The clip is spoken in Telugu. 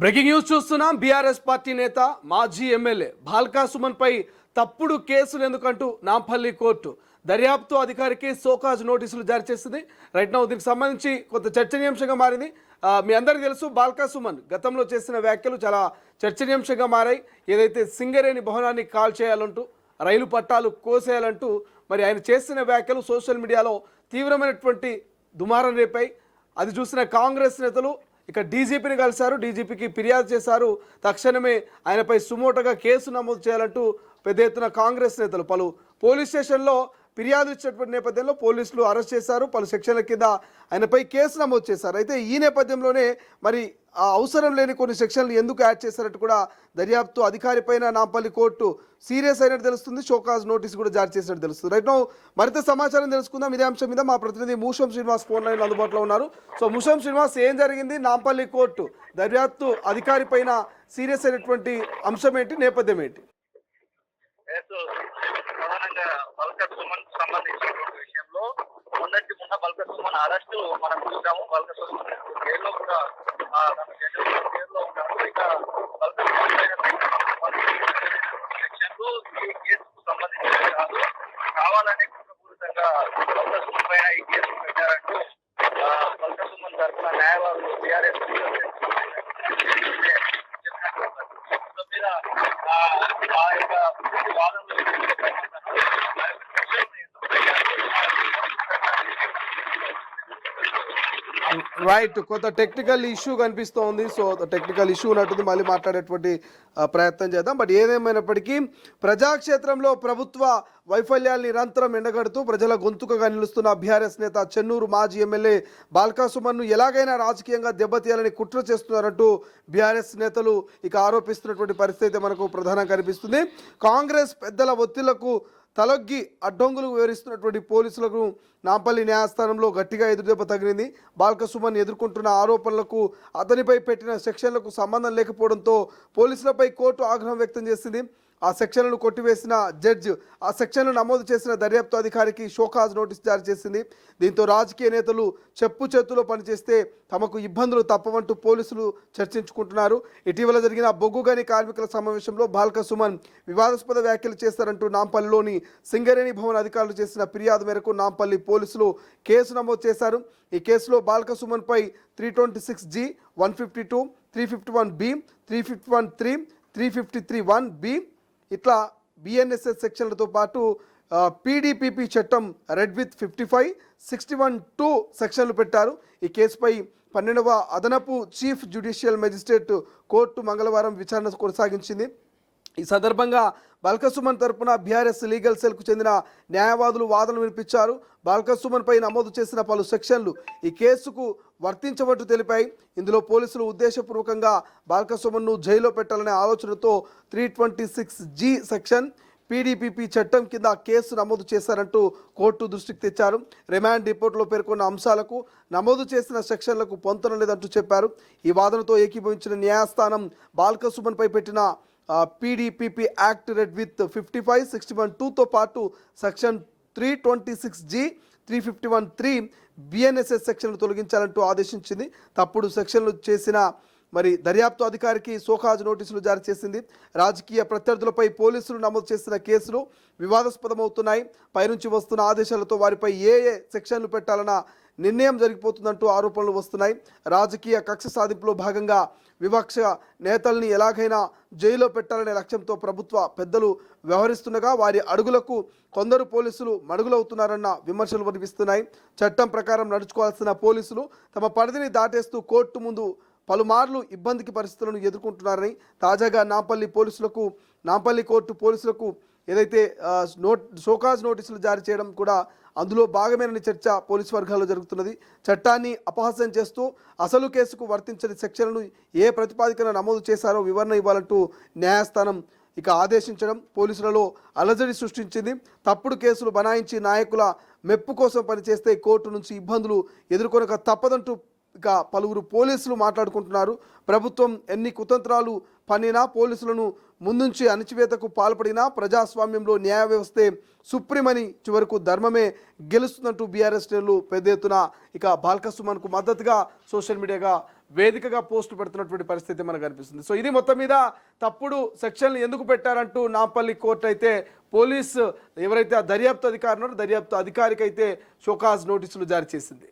బ్రేకింగ్ న్యూస్ చూస్తున్నాం. బీఆర్ఎస్ పార్టీ నేత మాజీ ఎమ్మెల్యే బాల్కా సుమన్ పై తప్పుడు కేసులు ఎందుకంటూ నాంపల్లి కోర్టు దర్యాప్తు అధికారికి సోకాజ్ నోటీసులు జారీ చేసింది. రైట్ నౌ దీనికి సంబంధించి కొంత చర్చనీయాంశంగా మారింది. మీ అందరికీ తెలుసు, బాల్కా సుమన్ గతంలో చేసిన వ్యాఖ్యలు చాలా చర్చనీయాంశంగా మారాయి. ఏదైతే సింగరేణి భవనాన్ని కాల్ చేయాలంటూ, రైలు పట్టాలు కోసేయాలంటూ మరి ఆయన చేసిన వ్యాఖ్యలు సోషల్ మీడియాలో తీవ్రమైనటువంటి దుమారం రేపాయి. అది చూసిన కాంగ్రెస్ నేతలు ఇక డీజీపీని కలిశారు, డీజీపీకి ఫిర్యాదు చేశారు. తక్షణమే ఆయనపై సుమోటోగా కేసు నమోదు చేయాలంటూ పెద్ద ఎత్తున కాంగ్రెస్ నేతలు పలు పోలీస్ స్టేషన్లో ఫిర్యాదు ఇచ్చినటువంటి నేపథ్యంలో పోలీసులు అరెస్ట్ చేశారు. పలు సెక్షన్ల కింద ఆయనపై కేసు నమోదు చేశారు. అయితే ఈ నేపథ్యంలోనే మరి ఆ అవసరం లేని కొన్ని సెక్షన్లు ఎందుకు యాడ్ చేశారంటూ కూడా దర్యాప్తు అధికారి పైన నాంపల్లి కోర్టు సీరియస్ అయినట్టు తెలుస్తుంది. షోకాజ్ నోటీస్ కూడా జారీ చేసినట్టు తెలుస్తుంది. రైట్ నౌ మరింత సమాచారం తెలుసుకుందాం. ఇదే అంశం మీద మా ప్రతినిధి మూషం శ్రీనివాస్ ఫోన్ లైన్లో అందుబాటులో ఉన్నారు. సో మూషం శ్రీనివాస్, ఏం జరిగింది? నాంపల్లి కోర్టు దర్యాప్తు అధికారి పైన సీరియస్ అయినటువంటి అంశం ఏంటి, నేపథ్యం ఏంటి? ప్రధానంగా బల్కర్ సుమన్ సంబంధించినటువంటి విషయంలో మొన్న బల్కర్ సుమన్ అరెస్టు మనం చూసాము. బల్కర్ సుమన్ జైల్లో కూడా జైల్లో ఉన్నారు. ఇక బల్కర్ సుమన్ సెక్షన్లు ఈ కేసుకు సంబంధించి కాదు, కావాలనే కుట్రపూరితంగా బల్కర్ సుమన్ పైన ఈ కేసు పెట్టారంటూ బల్కర్ సుమన్ తరఫున న్యాయవాదులు టీఆర్ఎస్ మీద ఆ యొక్క వాదనలు రైట్, కొంత టెక్నికల్ ఇష్యూ కనిపిస్తోంది. సో టెక్నికల్ ఇష్యూ ఉన్నట్టుంది, మళ్ళీ మాట్లాడేటువంటి ప్రయత్నం చేద్దాం. బట్ ఏదేమైనప్పటికీ ప్రజాక్షేత్రంలో ప్రభుత్వ వైఫల్యాలు నిరంతరం ఎండగడుతూ ప్రజల గొంతుకగా నిలుస్తున్న బీఆర్ఎస్ నేత చెన్నూరు మాజీ ఎమ్మెల్యే బాల్కా సుమన్ను ఎలాగైనా రాజకీయంగా దెబ్బతీయాలని కుట్ర చేస్తున్నారంటూ బీఆర్ఎస్ నేతలు ఇక ఆరోపిస్తున్నటువంటి పరిస్థితి మనకు ప్రధానంగా కనిపిస్తుంది. కాంగ్రెస్ పెద్దల ఒత్తిళ్లకు తలొగ్గి అడ్డొంగులు వివరిస్తున్నటువంటి పోలీసులకు నాంపల్లి న్యాయస్థానంలో గట్టిగా ఎదురుదెబ్బ తగిలింది. బాల్కా సుమన్ ఎదుర్కొంటున్న ఆరోపణలకు, అతనిపై పెట్టిన సెక్షన్లకు సంబంధం లేకపోవడంతో పోలీసులపై కోర్టు ఆగ్రహం వ్యక్తం చేసింది. ఆ సెక్షన్లను కొట్టివేసిన జడ్జి ఆ సెక్షన్లు నమోదు చేసిన దర్యాప్తు అధికారికి షోకాజ్ నోటీస్ జారీ చేసింది. దీంతో రాజకీయ నేతలు చెప్పు చేతుల్లో పనిచేస్తే తమకు ఇబ్బందులు తప్పవంటూ పోలీసులు చర్చించుకుంటున్నారు. ఇటీవల జరిగిన బొగ్గుగని కార్మికుల సమావేశంలో బాల్కా సుమన్ వివాదాస్పద వ్యాఖ్యలు చేశారంటూ నాంపల్లిలోని సింగరేణి భవన్ అధికారులు చేసిన ఫిర్యాదు మేరకు నాంపల్లి పోలీసులు కేసు నమోదు చేశారు. ఈ కేసులో బాల్కా సుమన్పై 326G, 152, 351B, 351(3), 353(1)B ఇట్లా బిఎన్ఎస్ఎస్ సెక్షన్లతో పాటు పీడీపీపీ చట్టం రెడ్ విత్ 55, 61(2) సెక్షన్లు పెట్టారు. ఈ కేసుపై 12వ అదనపు చీఫ్ జ్యుడిషియల్ మెజిస్ట్రేట్ కోర్టు మంగళవారం విచారణ కొనసాగించింది. ఈ సందర్భంగా బాల్కా సుమన్ తరపున బీఆర్ఎస్ లీగల్ సెల్కు చెందిన న్యాయవాదులు వాదనలు వినిపించారు. బాల్కా సుమన్ పై నమోదు చేసిన పలు సెక్షన్లు ఈ కేసుకు వర్తించవట్టు తెలిపాయి. ఇందులో పోలీసులు ఉద్దేశపూర్వకంగా బాల్కా సుమన్ను జైల్లో పెట్టాలనే ఆలోచనతో 326G సెక్షన్ పీడీపీపీ చట్టం కింద కేసు నమోదు చేశారంటూ కోర్టు దృష్టికి తెచ్చారు. రిమాండ్ రిపోర్టులో పేర్కొన్న అంశాలకు నమోదు చేసిన సెక్షన్లకు పొంతన లేదంటూ చెప్పారు. ఈ వాదనతో ఏకీభవించిన న్యాయస్థానం బాల్కా సుమన్పై పెట్టిన పీడీపీపీ యాక్ట్ రెడ్ విత్ 55, 61(2)తో పాటు సెక్షన్ 326G, 351(3) బిఎన్ఎస్ఎస్ సెక్షన్లు తొలగించాలంటూ ఆదేశించింది. తప్పుడు సెక్షన్లు చేసిన మరి దర్యాప్తు అధికారికి సోకాజ్ నోటీసులు జారీ చేసింది. రాజకీయ ప్రత్యర్థులపై పోలీసులు నమోదు చేసిన కేసులు వివాదాస్పదమవుతున్నాయి. పైనుంచి వస్తున్న ఆదేశాలతో వారిపై ఏ సెక్షన్లు పెట్టాలన్న నిర్ణయం జరిగిపోతుందంటూ ఆరోపణలు వస్తున్నాయి. రాజకీయ కక్ష సాధింపులో భాగంగా వివక్ష నేతల్ని ఎలాగైనా జైల్లో పెట్టాలనే లక్ష్యంతో ప్రభుత్వ పెద్దలు వ్యవహరిస్తుండగా వారి అడుగులకు కొందరు పోలీసులు మడుగులవుతున్నారన్న విమర్శలు వినిపిస్తున్నాయి. చట్టం ప్రకారం నడుచుకోవాల్సిన పోలీసులు తమ పరిధిని దాటేస్తూ కోర్టు ముందు పలుమార్లు ఇబ్బందికి పరిస్థితులను ఎదుర్కొంటున్నారని తాజాగా నాంపల్లి కోర్టు పోలీసులకు ఏదైతే షోకాజ్ నోటీసులు జారీ చేయడం కూడా అందులో భాగమేనని చర్చ పోలీసు వర్గాల్లో జరుగుతున్నది. చట్టాన్ని అపహాస్యం చేస్తూ అసలు కేసుకు వర్తించని సెక్షన్లను ఏ ప్రతిపాదికన నమోదు చేశారో వివరణ ఇవ్వాలంటూ న్యాయస్థానం ఇక ఆదేశించడం పోలీసులలో అలజడి సృష్టించింది. తప్పుడు కేసులు బనాయించి నాయకుల మెప్పు కోసం పనిచేస్తే కోర్టు నుంచి ఇబ్బందులు ఎదుర్కొనక తప్పదంటూ ఇక పలువురు పోలీసులు మాట్లాడుకుంటున్నారు. ప్రభుత్వం ఎన్ని కుతంత్రాలు పన్నినా, పోలీసులను ముందుంచి అణచివేతకు పాల్పడినా ప్రజాస్వామ్యంలో న్యాయ వ్యవస్థే సుప్రీమని, చివరకు ధర్మమే గెలుస్తుందంటూ బీఆర్ఎస్ శ్రేణులు పెద్ద ఎత్తున ఇక బాల్కా సుమన్కు మద్దతుగా సోషల్ మీడియాగా వేదికగా పోస్టు పెడుతున్నటువంటి పరిస్థితి మనకు కనిపిస్తుంది. సో ఇది మొత్తం మీద తప్పుడు సెక్షన్లు ఎందుకు పెట్టారంటూ నాంపల్లి కోర్టు అయితే పోలీసు ఎవరైతే ఆ దర్యాప్తు అధికారి ఉన్నారో దర్యాప్తు అధికారికి అయితే షోకాజ్ నోటీసులు జారీ చేసింది.